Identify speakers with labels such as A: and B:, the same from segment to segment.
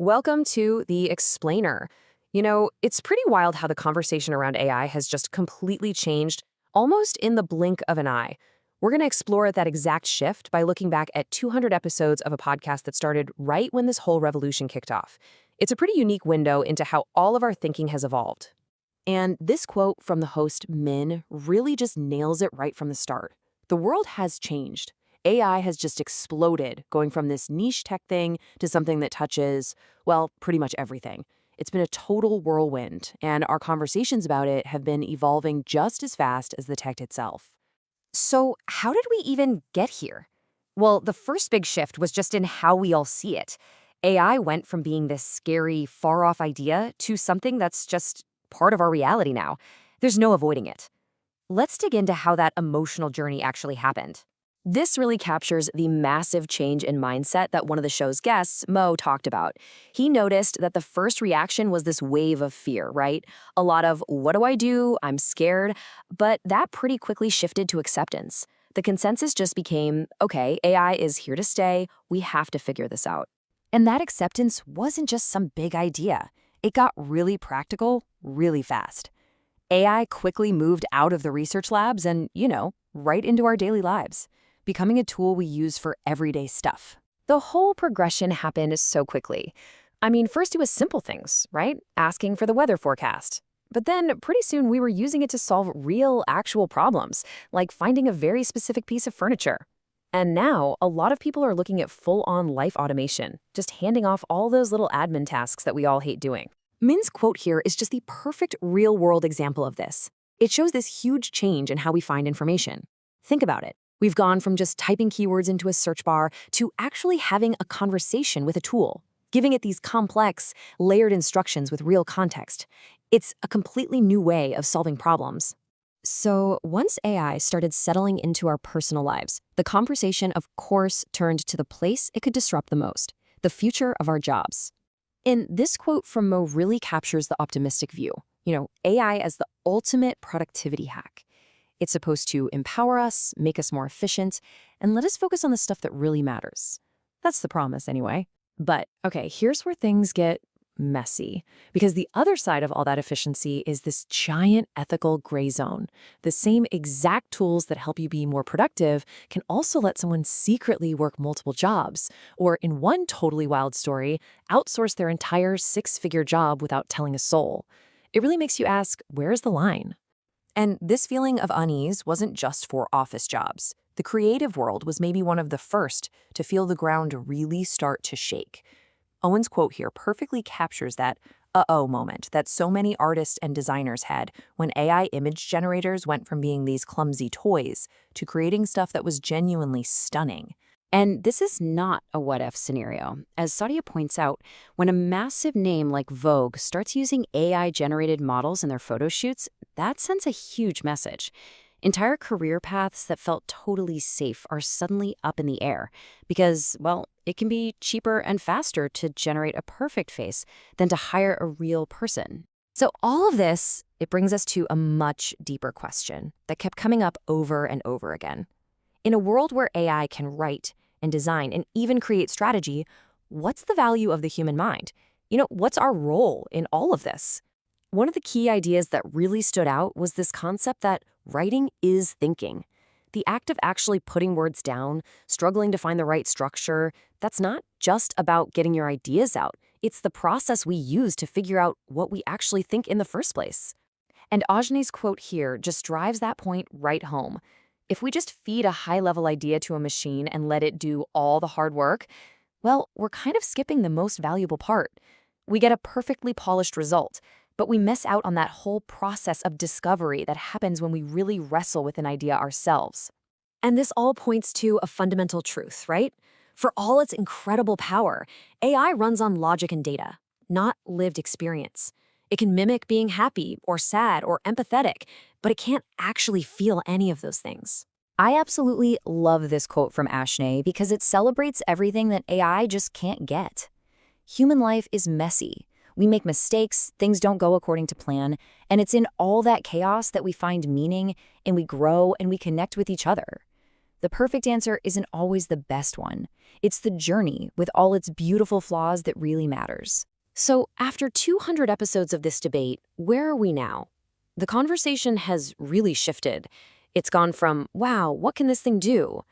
A: Welcome to The Explainer. It's pretty wild how the conversation around AI has just completely changed almost in the blink of an eye. We're going to explore that exact shift by looking back at 200 episodes of a podcast that started right when this whole revolution kicked off. It's a pretty unique window into how all of our thinking has evolved. And this quote from the host, Min, really just nails it right from the start. The world has changed. AI has just exploded, going from this niche tech thing to something that touches, well, pretty much everything. It's been a total whirlwind, and our conversations about it have been evolving just as fast as the tech itself. So, how did we even get here? Well, the first big shift was just in how we all see it. AI went from being this scary, far-off idea to something that's just part of our reality now. There's no avoiding it. Let's dig into how that emotional journey actually happened. This really captures the massive change in mindset that one of the show's guests, Mo, talked about. He noticed that the first reaction was this wave of fear, right? A lot of, what do I do? I'm scared. But that pretty quickly shifted to acceptance. The consensus just became, okay, AI is here to stay. We have to figure this out. And that acceptance wasn't just some big idea. It got really practical, really fast. AI quickly moved out of the research labs and, right into our daily lives, becoming a tool we use for everyday stuff. The whole progression happened so quickly. First it was simple things, right? Asking for the weather forecast. But then pretty soon we were using it to solve real, actual problems, like finding a very specific piece of furniture. And now a lot of people are looking at full-on life automation, just handing off all those little admin tasks that we all hate doing. Min's quote here is just the perfect real-world example of this. It shows this huge change in how we find information. Think about it. We've gone from just typing keywords into a search bar to actually having a conversation with a tool, giving it these complex, layered instructions with real context. It's a completely new way of solving problems. So once AI started settling into our personal lives, the conversation, of course, turned to the place it could disrupt the most, the future of our jobs. And this quote from Mo really captures the optimistic view. AI as the ultimate productivity hack. It's supposed to empower us, make us more efficient, and let us focus on the stuff that really matters. That's the promise, anyway. But, okay, here's where things get messy. Because the other side of all that efficiency is this giant ethical gray zone. The same exact tools that help you be more productive can also let someone secretly work multiple jobs, or in one totally wild story, outsource their entire six-figure job without telling a soul. It really makes you ask, where's the line? And this feeling of unease wasn't just for office jobs. The creative world was maybe one of the first to feel the ground really start to shake. Owen's quote here perfectly captures that uh-oh moment that so many artists and designers had when AI image generators went from being these clumsy toys to creating stuff that was genuinely stunning. And this is not a what-if scenario. As Sadia points out, when a massive name like Vogue starts using AI-generated models in their photo shoots, that sends a huge message. Entire career paths that felt totally safe are suddenly up in the air because, well, it can be cheaper and faster to generate a perfect face than to hire a real person. So all of this, it brings us to a much deeper question that kept coming up over and over again. In a world where AI can write and design and even create strategy, what's the value of the human mind? What's our role in all of this? One of the key ideas that really stood out was this concept that writing is thinking. The act of actually putting words down, struggling to find the right structure, that's not just about getting your ideas out. It's the process we use to figure out what we actually think in the first place. And Ajni's quote here just drives that point right home. If we just feed a high-level idea to a machine and let it do all the hard work, well, we're kind of skipping the most valuable part. We get a perfectly polished result, but we miss out on that whole process of discovery that happens when we really wrestle with an idea ourselves. And this all points to a fundamental truth, right? For all its incredible power, AI runs on logic and data, not lived experience. It can mimic being happy or sad or empathetic, but it can't actually feel any of those things. I absolutely love this quote from Ashney because it celebrates everything that AI just can't get. Human life is messy. We make mistakes, things don't go according to plan, and it's in all that chaos that we find meaning and we grow and we connect with each other.
B: The perfect answer isn't always the best one. It's the journey, with all its beautiful flaws, that really matters.
A: So, after 200 episodes of this debate, where are we now? The conversation has really shifted. It's gone from, wow, what can this thing do?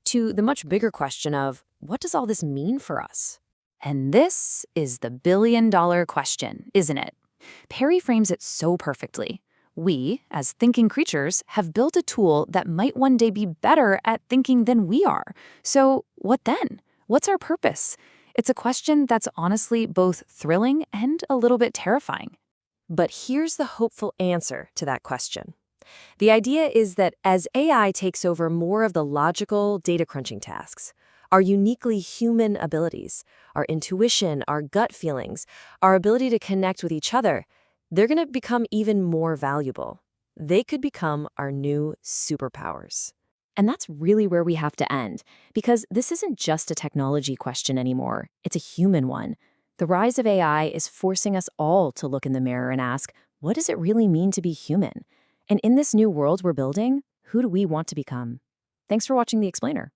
A: To the much bigger question of, what does all this mean for us?
B: And this is the billion-dollar question, isn't it? Perry frames it so perfectly. We, as thinking creatures, have built a tool that might one day be better at thinking than we are. So what then? What's our purpose? It's a question that's honestly both thrilling and a little bit terrifying.
A: But here's the hopeful answer to that question. The idea is that as AI takes over more of the logical, data-crunching tasks, our uniquely human abilities, our intuition, our gut feelings, our ability to connect with each other, they're going to become even more valuable. They could become our new superpowers.
B: And that's really where we have to end, because this isn't just a technology question anymore. It's a human one. The rise of AI is forcing us all to look in the mirror and ask, what does it really mean to be human? And in this new world we're building, who do we want to become? Thanks for watching The Explainer.